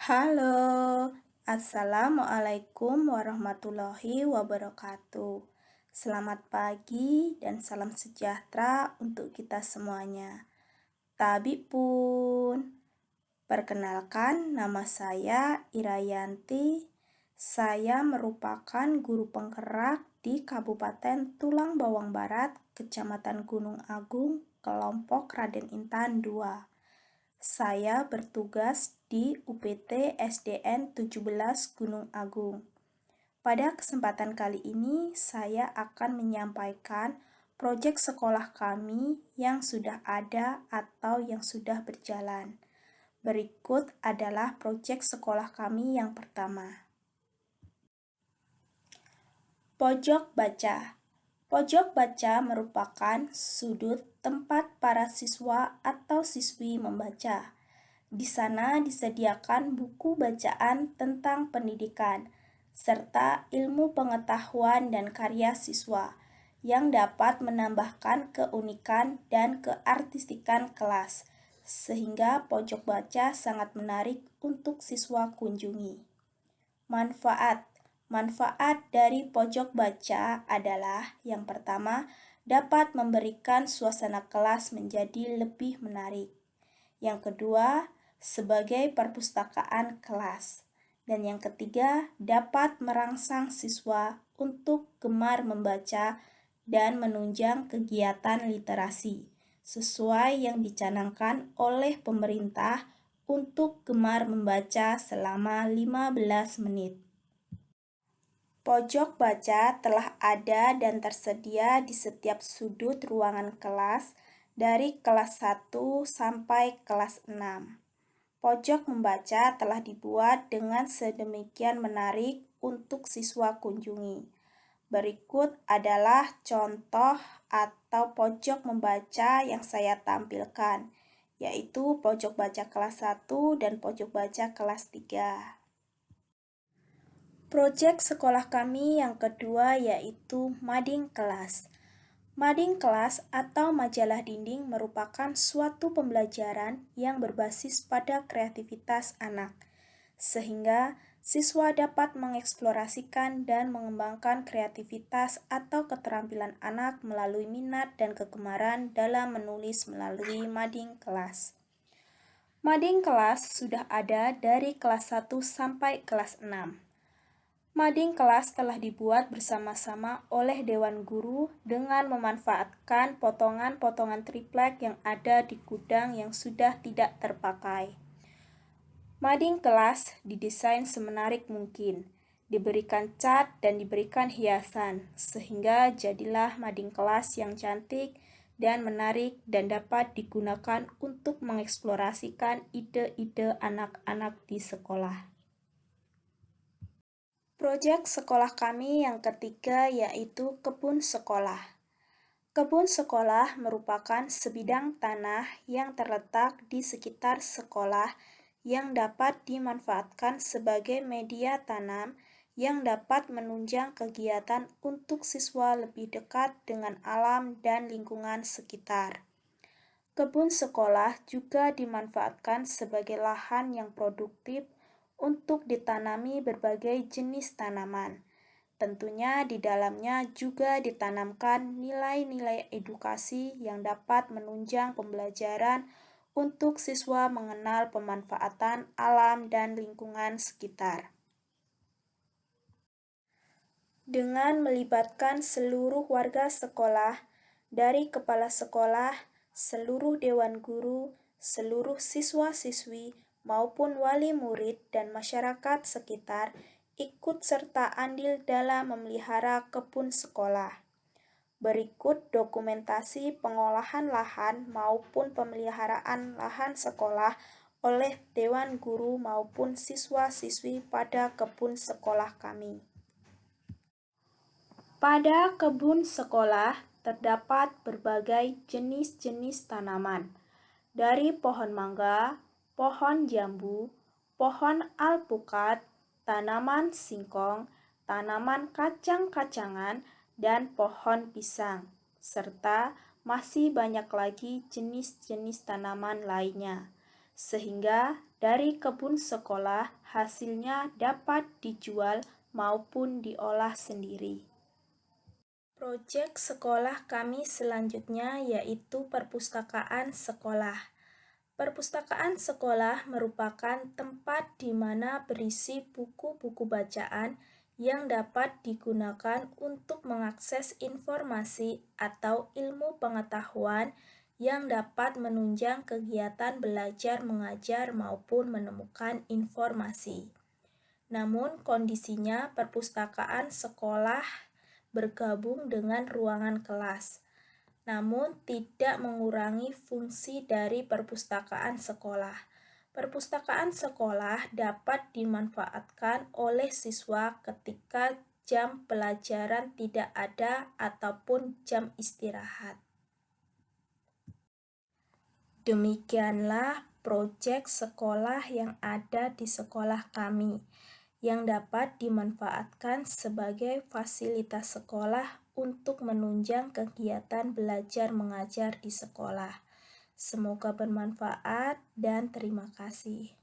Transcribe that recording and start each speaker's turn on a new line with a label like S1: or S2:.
S1: Halo, Assalamualaikum warahmatullahi wabarakatuh. Selamat pagi dan salam sejahtera untuk kita semuanya. Tabi pun, perkenalkan nama saya Irayanti. Saya merupakan guru penggerak di Kabupaten Tulang Bawang Barat, Kecamatan Gunung Agung, kelompok Raden Intan II. Saya bertugas di UPT SDN 17 Gunung Agung. Pada kesempatan kali ini, saya akan menyampaikan proyek sekolah kami yang sudah ada atau yang sudah berjalan. Berikut adalah proyek sekolah kami yang pertama. Pojok baca. Pojok baca merupakan sudut tempat para siswa atau siswi membaca. Di sana disediakan buku bacaan tentang pendidikan, serta ilmu pengetahuan dan karya siswa yang dapat menambahkan keunikan dan keartistikan kelas, sehingga pojok baca sangat menarik untuk siswa kunjungi. Manfaat dari pojok baca adalah yang pertama, dapat memberikan suasana kelas menjadi lebih menarik. Yang kedua, sebagai perpustakaan kelas. Dan yang ketiga, dapat merangsang siswa untuk gemar membaca dan menunjang kegiatan literasi, sesuai yang dicanangkan oleh pemerintah untuk gemar membaca selama 15 menit. Pojok baca telah ada dan tersedia di setiap sudut ruangan kelas dari kelas 1 sampai kelas 6. Pojok membaca telah dibuat dengan sedemikian menarik untuk siswa kunjungi. Berikut adalah contoh atau pojok membaca yang saya tampilkan, yaitu pojok baca kelas 1 dan pojok baca kelas 3. Proyek sekolah kami yang kedua yaitu mading kelas. Mading kelas atau majalah dinding merupakan suatu pembelajaran yang berbasis pada kreativitas anak, sehingga siswa dapat mengeksplorasikan dan mengembangkan kreativitas atau keterampilan anak melalui minat dan kegemaran dalam menulis melalui mading kelas. Mading kelas sudah ada dari kelas 1 sampai kelas 6. Mading kelas telah dibuat bersama-sama oleh Dewan Guru dengan memanfaatkan potongan-potongan triplek yang ada di gudang yang sudah tidak terpakai. Mading kelas didesain semenarik mungkin, diberikan cat dan diberikan hiasan, sehingga jadilah mading kelas yang cantik dan menarik dan dapat digunakan untuk mengeksplorasikan ide-ide anak-anak di sekolah. Proyek sekolah kami yang ketiga yaitu kebun sekolah. Kebun sekolah merupakan sebidang tanah yang terletak di sekitar sekolah yang dapat dimanfaatkan sebagai media tanam yang dapat menunjang kegiatan untuk siswa lebih dekat dengan alam dan lingkungan sekitar. Kebun sekolah juga dimanfaatkan sebagai lahan yang produktif untuk ditanami berbagai jenis tanaman. Tentunya di dalamnya juga ditanamkan nilai-nilai edukasi yang dapat menunjang pembelajaran untuk siswa mengenal pemanfaatan alam dan lingkungan sekitar. Dengan melibatkan seluruh warga sekolah, dari kepala sekolah, seluruh dewan guru, seluruh siswa-siswi, maupun wali murid dan masyarakat sekitar, ikut serta andil dalam memelihara kebun sekolah. Berikut dokumentasi pengolahan lahan maupun pemeliharaan lahan sekolah oleh dewan guru maupun siswa-siswi pada kebun sekolah kami. Pada kebun sekolah terdapat berbagai jenis-jenis tanaman, dari pohon mangga, pohon jambu, pohon alpukat, tanaman singkong, tanaman kacang-kacangan, dan pohon pisang, serta masih banyak lagi jenis-jenis tanaman lainnya. sehingga dari kebun sekolah hasilnya dapat dijual maupun diolah sendiri. Proyek sekolah kami selanjutnya yaitu perpustakaan sekolah. Perpustakaan sekolah merupakan tempat di mana berisi buku-buku bacaan yang dapat digunakan untuk mengakses informasi atau ilmu pengetahuan yang dapat menunjang kegiatan belajar mengajar maupun menemukan informasi. Namun kondisinya perpustakaan sekolah bergabung dengan ruangan kelas, namun tidak mengurangi fungsi dari perpustakaan sekolah. Perpustakaan sekolah dapat dimanfaatkan oleh siswa ketika jam pelajaran tidak ada ataupun jam istirahat. Demikianlah proyek sekolah yang ada di sekolah kami, yang dapat dimanfaatkan sebagai fasilitas sekolah untuk menunjang kegiatan belajar mengajar di sekolah. Semoga bermanfaat dan terima kasih.